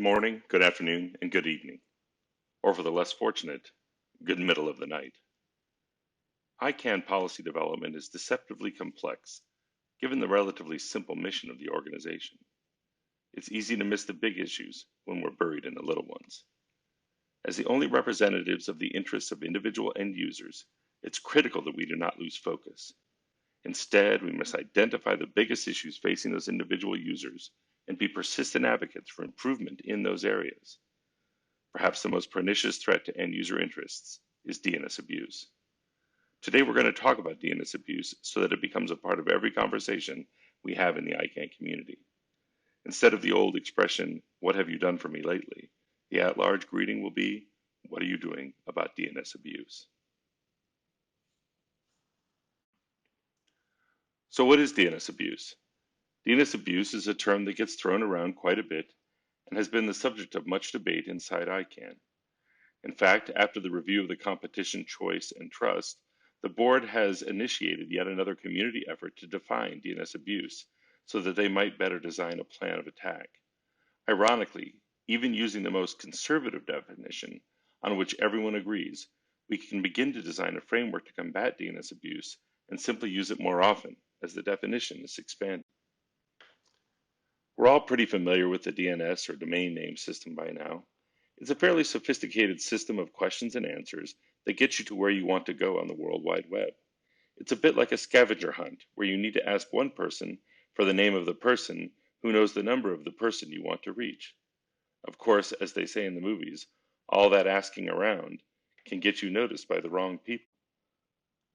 morning, good afternoon, and good evening, or for the less fortunate, good middle of the night. ICANN policy development is deceptively complex, given the relatively simple mission of the organization. It's easy to miss the big issues when we're buried in the little ones. As the only representatives of the interests of individual end users, it's critical that we do not lose focus. Instead, we must identify the biggest issues facing those individual users and be persistent advocates for improvement in those areas. Perhaps the most pernicious threat to end user interests is DNS abuse. Today, we're going to talk about DNS abuse so that it becomes a part of every conversation we have in the ICANN community. Instead of the old expression, "What have you done for me lately?" the at-large greeting will be, "What are you doing about DNS abuse?" So what is DNS abuse? DNS abuse is a term that gets thrown around quite a bit and has been the subject of much debate inside ICANN. In fact, after the review of the competition, choice, and trust, the board has initiated yet another community effort to define DNS abuse so that they might better design a plan of attack. Ironically, even using the most conservative definition, on which everyone agrees, we can begin to design a framework to combat DNS abuse and simply use it more often as the definition is expanded. We're all pretty familiar with the DNS or domain name system by now. It's a fairly sophisticated system of questions and answers that gets you to where you want to go on the World Wide Web. It's a bit like a scavenger hunt where you need to ask one person for the name of the person who knows the number of the person you want to reach. Of course, as they say in the movies, all that asking around can get you noticed by the wrong people.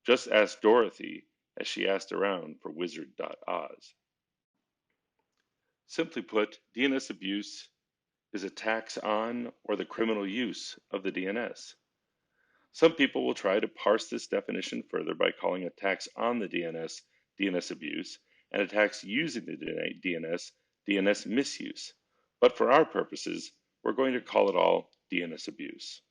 Just ask Dorothy as she asked around for Wizard.Oz. Simply put, DNS abuse is attacks on or the criminal use of the DNS. Some people will try to parse this definition further by calling attacks on the DNS abuse, and attacks using the DNS misuse. But for our purposes, we're going to call it all DNS abuse.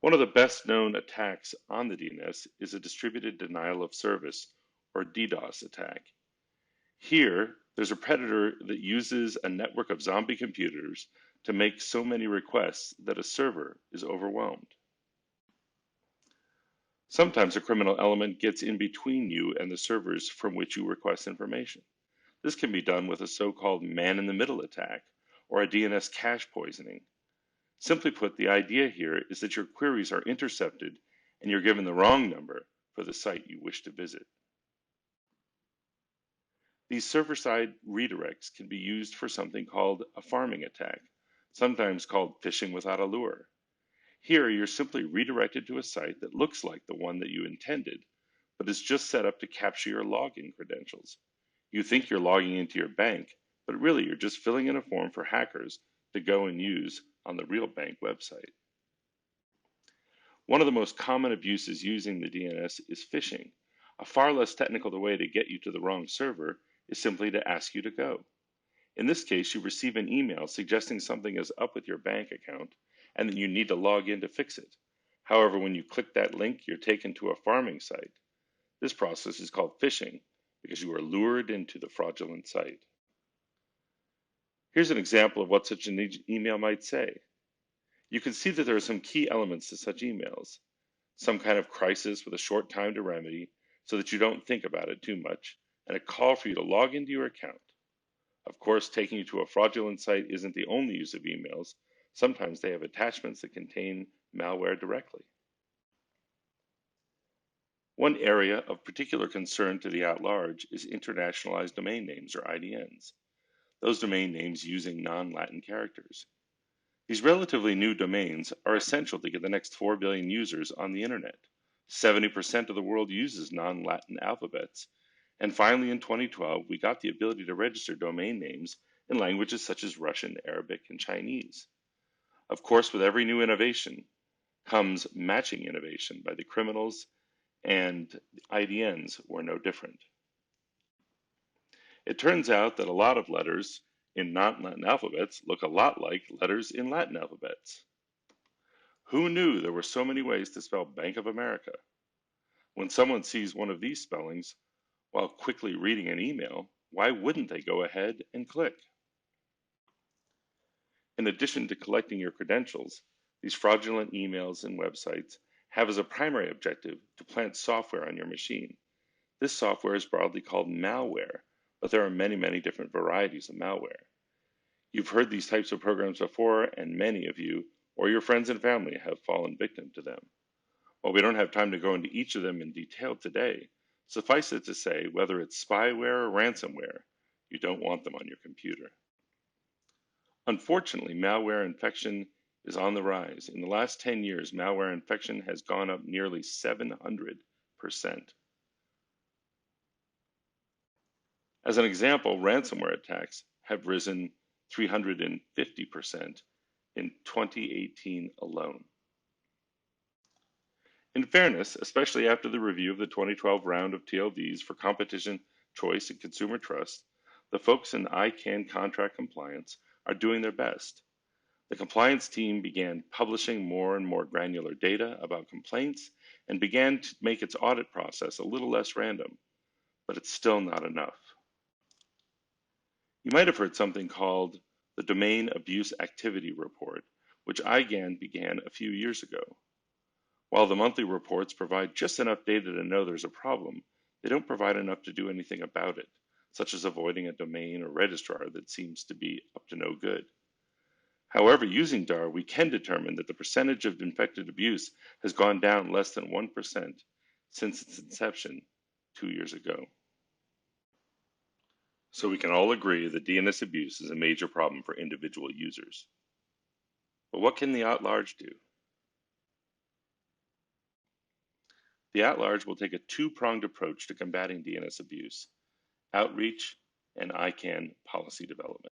One of the best known attacks on the DNS is a distributed denial of service, or DDoS attack. Here, there's a predator that uses a network of zombie computers to make so many requests that a server is overwhelmed. Sometimes a criminal element gets in between you and the servers from which you request information. This can be done with a so-called man-in-the-middle attack or a DNS cache poisoning. Simply put, the idea here is that your queries are intercepted and you're given the wrong number for the site you wish to visit. These server-side redirects can be used for something called a farming attack, sometimes called phishing without a lure. Here, you're simply redirected to a site that looks like the one that you intended, but is just set up to capture your login credentials. You think you're logging into your bank, but really you're just filling in a form for hackers to go and use on the real bank website. One of the most common abuses using the DNS is phishing. A far less technical way to get you to the wrong server is simply to ask you to go. In this case, you receive an email suggesting something is up with your bank account and that you need to log in to fix it. However, when you click that link, you're taken to a farming site. This process is called phishing because you are lured into the fraudulent site. Here's an example of what such an email might say. You can see that there are some key elements to such emails. Some kind of crisis with a short time to remedy so that you don't think about it too much, and a call for you to log into your account. Of course, taking you to a fraudulent site isn't the only use of emails. Sometimes they have attachments that contain malware directly. One area of particular concern to the at-large is internationalized domain names, or IDNs. Those domain names using non-Latin characters. These relatively new domains are essential to get the next 4 billion users on the internet. 70% of the world uses non-Latin alphabets. And finally, in 2012, we got the ability to register domain names in languages such as Russian, Arabic, and Chinese. Of course, with every new innovation comes matching innovation by the criminals, and IDNs were no different. It turns out that a lot of letters in non-Latin alphabets look a lot like letters in Latin alphabets. Who knew there were so many ways to spell Bank of America? When someone sees one of these spellings while quickly reading an email, why wouldn't they go ahead and click? In addition to collecting your credentials, these fraudulent emails and websites have as a primary objective to plant software on your machine. This software is broadly called malware, but there are many different varieties of malware. You've heard these types of programs before, and many of you or your friends and family have fallen victim to them. While we don't have time to go into each of them in detail today, suffice it to say, whether it's spyware or ransomware, you don't want them on your computer. Unfortunately, malware infection is on the rise. In the last 10 years, malware infection has gone up nearly 700%. As an example, ransomware attacks have risen 350% in 2018 alone. In fairness, especially after the review of the 2012 round of TLDs for competition, choice, and consumer trust, the folks in ICANN contract compliance are doing their best. The compliance team began publishing more and more granular data about complaints and began to make its audit process a little less random, but it's still not enough. You might have heard something called the Domain Abuse Activity Report, which ICANN began a few years ago. While the monthly reports provide just enough data to know there's a problem, they don't provide enough to do anything about it, such as avoiding a domain or registrar that seems to be up to no good. However, using DAR, we can determine that the percentage of infected abuse has gone down less than 1% since its inception 2 years ago. So we can all agree that DNS abuse is a major problem for individual users. But what can the at-large do? The at-large will take a two-pronged approach to combating DNS abuse: outreach and ICANN policy development.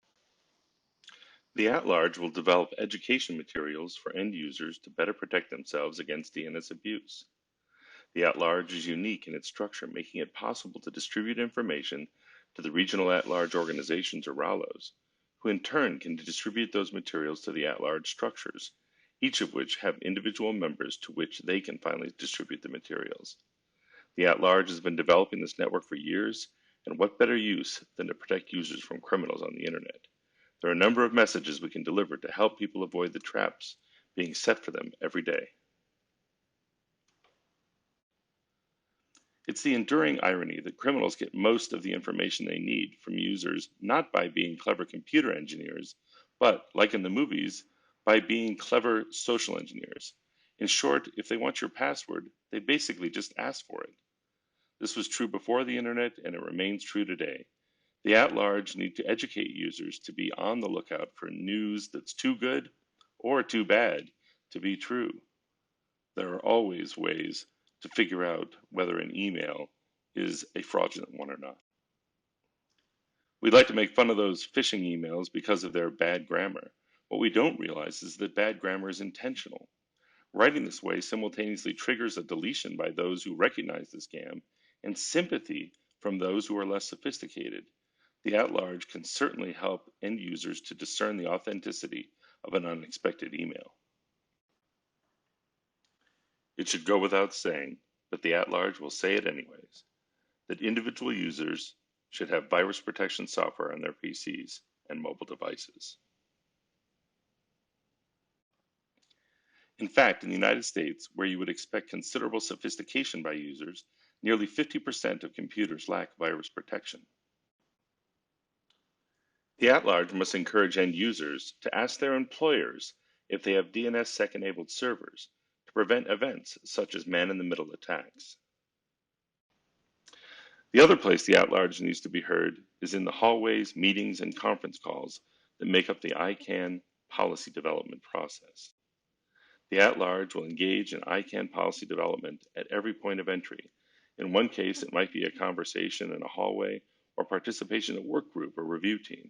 The at-large will develop education materials for end users to better protect themselves against DNS abuse. The at-large is unique in its structure, making it possible to distribute information to the regional at-large organizations or RALOs, who in turn can distribute those materials to the at-large structures, each of which have individual members to which they can finally distribute the materials. The at-large has been developing this network for years, and what better use than to protect users from criminals on the internet? There are a number of messages we can deliver to help people avoid the traps being set for them every day. It's the enduring irony that criminals get most of the information they need from users not by being clever computer engineers, but, like in the movies, by being clever social engineers. In short, if they want your password, they basically just ask for it. This was true before the internet, and it remains true today. The at-large need to educate users to be on the lookout for news that's too good or too bad to be true. There are always ways to figure out whether an email is a fraudulent one or not. We'd like to make fun of those phishing emails because of their bad grammar. What we don't realize is that bad grammar is intentional. Writing this way simultaneously triggers a deletion by those who recognize the scam and sympathy from those who are less sophisticated. The at-large can certainly help end users to discern the authenticity of an unexpected email. It should go without saying, but the at-large will say it anyways, that individual users should have virus protection software on their PCs and mobile devices. In fact, in the United States, where you would expect considerable sophistication by users, nearly 50% of computers lack virus protection. The at-large must encourage end users to ask their employers if they have DNSSEC-enabled servers to prevent events such as man-in-the-middle attacks. The other place the at-large needs to be heard is in the hallways, meetings, and conference calls that make up the ICANN policy development process. The at-large will engage in ICANN policy development at every point of entry. In one case, it might be a conversation in a hallway or participation in a work group or review team.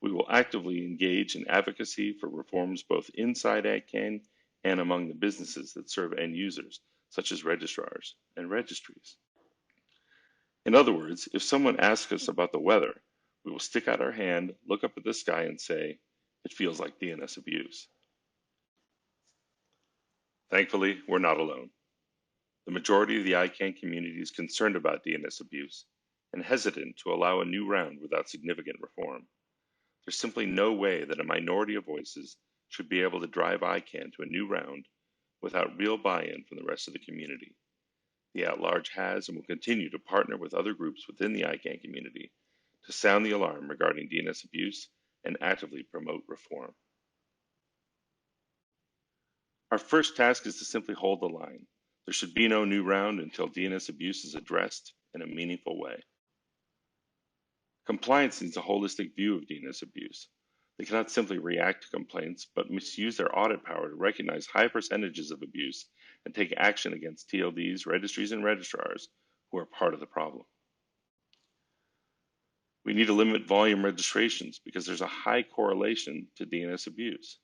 We will actively engage in advocacy for reforms both inside ICANN and among the businesses that serve end users, such as registrars and registries. In other words, if someone asks us about the weather, we will stick out our hand, look up at the sky, and say, "It feels like DNS abuse." Thankfully, we're not alone. The majority of the ICANN community is concerned about DNS abuse and hesitant to allow a new round without significant reform. There's simply no way that a minority of voices should be able to drive ICANN to a new round without real buy-in from the rest of the community. The at-large has and will continue to partner with other groups within the ICANN community to sound the alarm regarding DNS abuse and actively promote reform. Our first task is to simply hold the line. There should be no new round until DNS abuse is addressed in a meaningful way. Compliance needs a holistic view of DNS abuse. They cannot simply react to complaints, but must use their audit power to recognize high percentages of abuse and take action against TLDs, registries, and registrars who are part of the problem. We need to limit volume registrations because there's a high correlation to DNS abuse.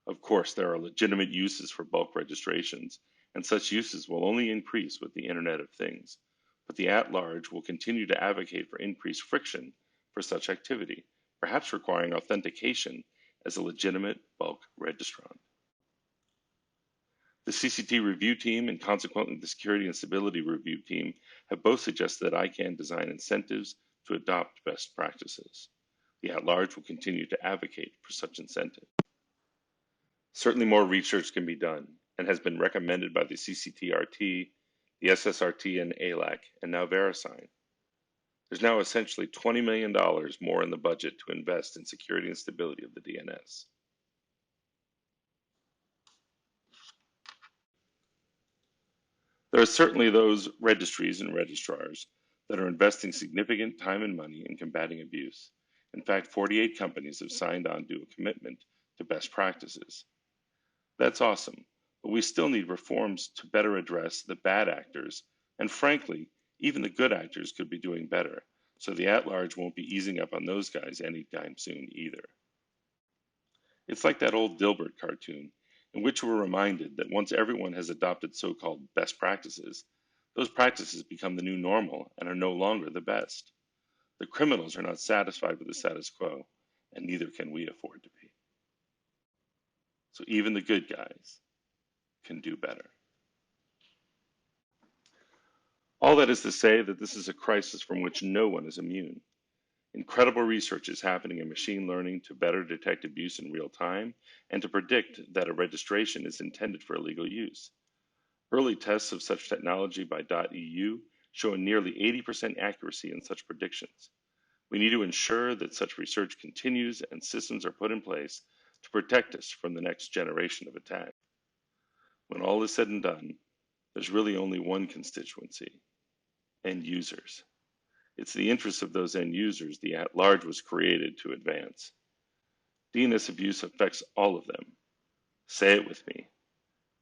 Of course, there are legitimate uses for bulk registrations, and such uses will only increase with the Internet of Things. But the at-large will continue to advocate for increased friction for such activity, perhaps requiring authentication as a legitimate bulk registrant. The CCT review team and consequently the security and stability review team have both suggested that ICANN design incentives to adopt best practices. The at-large will continue to advocate for such incentives. Certainly more research can be done and has been recommended by the CCTRT, the SSRT, and ALAC, and now VeriSign. There's now essentially $20 million more in the budget to invest in security and stability of the DNS. There are certainly those registries and registrars that are investing significant time and money in combating abuse. In fact, 48 companies have signed on to a commitment to best practices. That's awesome, but we still need reforms to better address the bad actors, and frankly, even the good actors could be doing better, so the at-large won't be easing up on those guys anytime soon either. It's like that old Dilbert cartoon, in which we're reminded that once everyone has adopted so-called best practices, those practices become the new normal and are no longer the best. The criminals are not satisfied with the status quo, and neither can we afford to be. So even the good guys can do better. All that is to say that this is a crisis from which no one is immune. Incredible research is happening in machine learning to better detect abuse in real time and to predict that a registration is intended for illegal use. Early tests of such technology by .eu show a nearly 80% accuracy in such predictions. We need to ensure that such research continues and systems are put in place to protect us from the next generation of attack. When all is said and done, there's really only one constituency: end users. It's the interests of those end users the at-large was created to advance. DNS abuse affects all of them. Say it with me: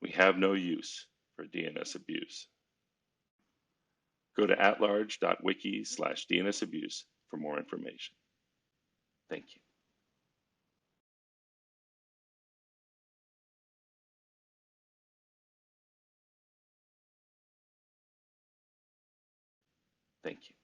we have no use for DNS abuse. Go to atlarge.wiki/DNSabuse for more information. Thank you. Thank you.